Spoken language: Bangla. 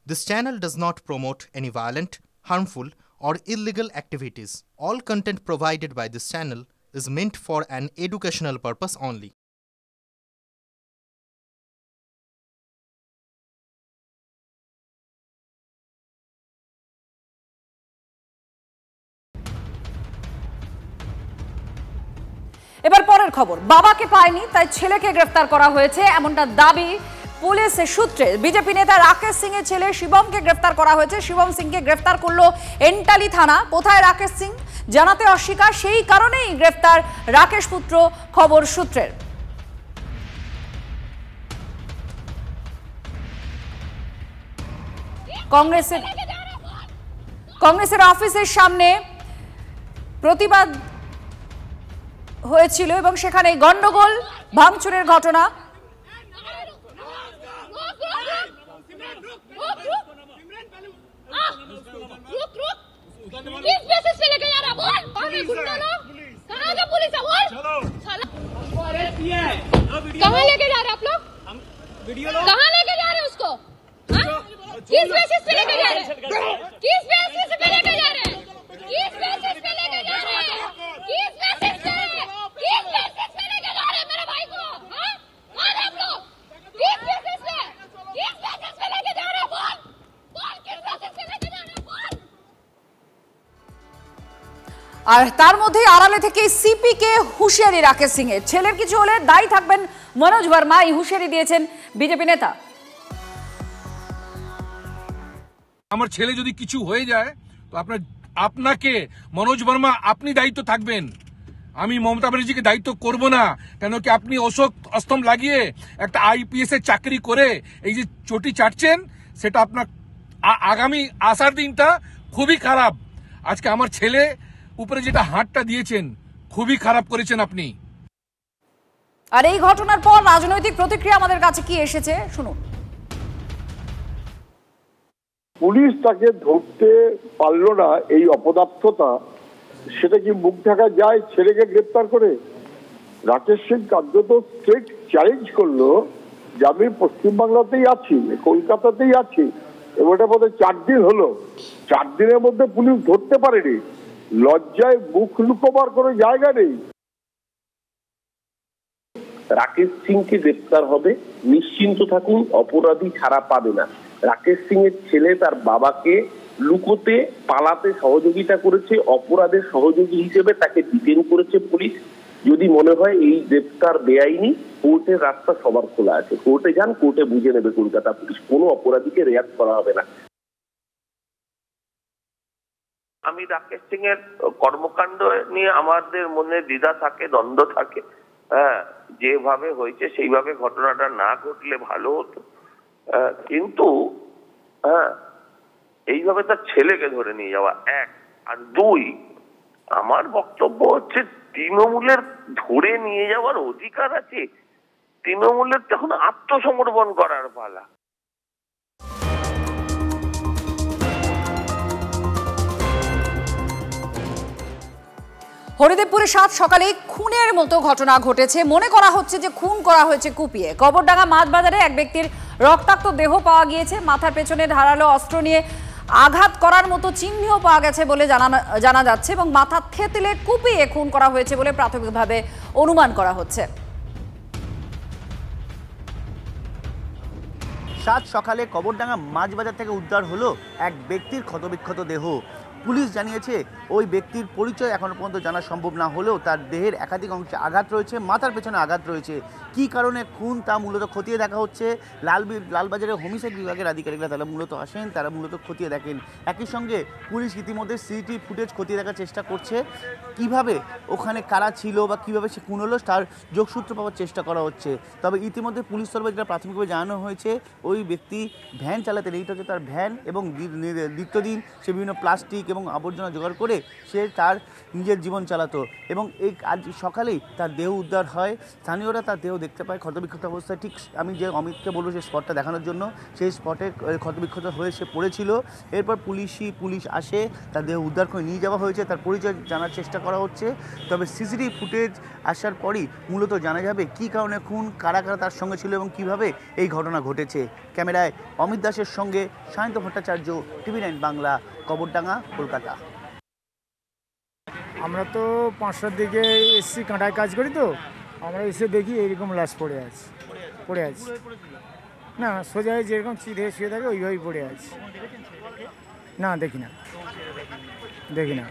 This channel does not promote any violent, harmful, or illegal activities. All content provided by this channel is meant for an educational purpose only. এবার পরের খবর, বাবাকে পায়নি তাই ছেলেকে গ্রেফতার করা হয়েছে এমনটা দাবি পুলিশের সূত্রে। বিজেপি নেতা রাকেশ সিং এর ছেলে শিবমকে গ্রেফতার করা হয়েছে। শিবম সিংকে গ্রেফতার করলো এন্টালি থানা। কোথায় রাকেশ সিং জানাতে অস্বীকার, সেই কারণেই গ্রেফতার রাকেশ পুত্র, খবর সূত্রের। কংগ্রেসের অফিসের সামনে প্রতিবাদ হয়েছিল এবং সেখানে গন্ডগোল, ভাঙচুরের ঘটনা। किस बेसिस पे लेके जा रहा बोल? कहाँ का पुलिस है बोल? कहाँ लेके जा रहे आप लोग? कहाँ लेके जा रहे हैं उसको? किस बेसिस पे लेके जा रहे हैं? किस बेसिस पे लेके जा रहे हैं? किस बेसिस पे लेके जा रहे हैं? किस बेसिस पे? किस बेसिस पे लेके जा रहे हैं मेरे भाई को? हाँ? कौन आप लोग? किस बेसिस पे? किस बेसिस पे लेके जा रहे हैं बोल? बोल किस बेसिस पे लेके जा रहे हैं बोल? আর তার মধ্যে আড়ালে থেকে সিপি কে হুঁশিয়ারি রাকেশ সিং এর। ছেলের কিছু হলে দায়ী থাকবেন মনোজ বর্মা, এই হুঁশিয়ারি দিয়েছেন বিজেপি নেতা। আমার ছেলে যদি কিছু হয়ে যায় তো আপনাকে মনোজ বর্মা আপনি দায়িত্ব থাকবেন। আমি মমতা ব্যানার্জিকে দায়িত্ব করব না, কেন কি আপনি অশোক অস্তম লাগিয়ে একটা আইপিএস এর চাকরি করে এই যে চটি চাটছেন, সেটা আপনার আগামী আসার দিনটা খুবই খারাপ। আজকে আমার ছেলে উপরে যেটা হাতটা দিয়েছেন খুবই খারাপ করেছেন আপনি। আর এই ঘটনার পর রাজনৈতিক প্রতিক্রিয়া আমাদের কাছে কি এসেছে শুনুন। পুলিশ তাকে ধরতে পারলো না, এই অপদার্থতা, সেটা কি মুখ ঢাকা যায় ছেলেকে গ্রেপ্তার করে? রাকেশ সিং কার্যত স্ট্রেট চ্যালেঞ্জ করলো যে আমি পশ্চিমবাংলাতেই আছি, কলকাতাতেই আছি, এবং এটা বোধহয় 4 দিন হলো, 4 দিনের মধ্যে পুলিশ ধরতে পারেনি। লজ্জায় মুখ লুকোবার কোনো জায়গা নেই। রাকেশ সিংকে গ্রেপ্তার হবে, নিশ্চিন্ত থাকুন, অপরাধী ছাড়া পাবে না। রাকেশ সিং এর ছেলে তার বাবাকে লুকোতে পালাতে সহযোগিতা করেছে, অপরাধের সহযোগী হিসেবে তাকে ডিটেইন করেছে পুলিশ। যদি মনে হয় এই গ্রেপ্তার বেআইনি, কোর্টের রাস্তা সবার খোলা আছে, কোর্টে যান, কোর্টে বুঝে নেবে কলকাতা পুলিশ। কোনো অপরাধীকে রেয়াত করা হবে না। আমি রাকেশ সিং এর কর্মকাণ্ড নিয়ে আমাদের মনে দ্বিধা থাকে, দ্বন্দ্ব থাকে। হ্যাঁ, যেভাবে হয়েছে সেইভাবে ঘটনাটা না ঘটলে ভালো হতো, কিন্তু হ্যাঁ, এইভাবে তার ছেলেকে ধরে নিয়ে যাওয়া 1, আর 2, আমার বক্তব্য হচ্ছে তৃণমূলের ধরে নিয়ে যাওয়ার অধিকার আছে। তৃণমূলের তখন আত্মসমর্পণ করার পালা। হরিদেবপুরে 7 সকালে খুনের মতো ঘটনা ঘটেছে। মনে করা হচ্ছে যে খুন করা হয়েছে কুপিয়ে। কবরডাঙ্গা মাছ বাজারে এক ব্যক্তির রক্তাক্ত দেহ পাওয়া গিয়েছে। মাথার পেছনে ধারালো অস্ত্র নিয়ে আঘাত করার মতো চিহ্নও পাওয়া গেছে বলে জানা যাচ্ছে এবং মাথা থেতলে কুপিয়ে খুন করা হয়েছে বলে প্রাথমিকভাবে অনুমান করা হচ্ছে। 7 সকালে কবরডাঙ্গা মাছ বাজার থেকে উদ্ধার হলো এক ব্যক্তির ক্ষতবিক্ষত দেহ। পুলিশ জানিয়েছে ওই ব্যক্তির পরিচয় এখনো পর্যন্ত জানা সম্ভব না হলেও তার দেহের একাধিক অংশে আঘাত রয়েছে, মাথার পেছনে আঘাত রয়েছে। কী কারণে খুন তা মূলত খতিয়ে দেখা হচ্ছে। লালবাজারের হোমিসাইড বিভাগের আধিকারিকরা তারা মূলত আসেন, তারা মূলত খতিয়ে দেখেন। একই সঙ্গে পুলিশ ইতিমধ্যে সিসিটিভি ফুটেজ খতিয়ে দেখার চেষ্টা করছে, কিভাবে ওখানে কারা ছিল বা কিভাবে সে খুন হলো তার যোগসূত্র পাওয়ার চেষ্টা করা হচ্ছে। তবে ইতিমধ্যে পুলিশ তরফে যেটা প্রাথমিকভাবে জানানো হয়েছে, ওই ব্যক্তি ভ্যান চালাতেন, এইটা হচ্ছে তার ভ্যান, এবং নিত্যদিন সে বিভিন্ন প্লাস্টিক এবং আবর্জনা জোগাড় করে সে তার নিজের জীবন চালাতো এবং এই আজ সকালেই তার দেহ উদ্ধার হয়। স্থানীয়রা তার দেহ দেখতে পায় ক্ষতবিক্ষত অবস্থায়। ঠিক আমি যে অমিতকে বলবো সেই স্পটটা দেখানোর জন্য, সেই স্পটে ক্ষতবিক্ষত হয়ে সে পড়েছিল। এরপর পুলিশ আসে, তার দেহ উদ্ধার করে নিয়ে যাওয়া হয়েছে, তার পরিচয় জানার চেষ্টা করা হচ্ছে। তবে সিসিটিভি ফুটেজ আসার পরই মূলত জানা যাবে কী কারণে খুন, কারা কারা তার সঙ্গে ছিল এবং কিভাবে এই ঘটনা ঘটেছে। ক্যামেরায় অমিত দাসের সঙ্গে সায়ন্ত ভট্টাচার্য, TV9 বাংলা, কবরডাঙ্গা, কলকাতা। আমরা তো 5টার দিকে এসছি, কাঁটায় কাজ করি তো, আমরা এসে দেখি এইরকম লাশ পড়ে আছে। না, সোজা যেরকম চিড়ে শুয়ে থাকে ওইভাবেই পড়ে আছে। না, দেখি না।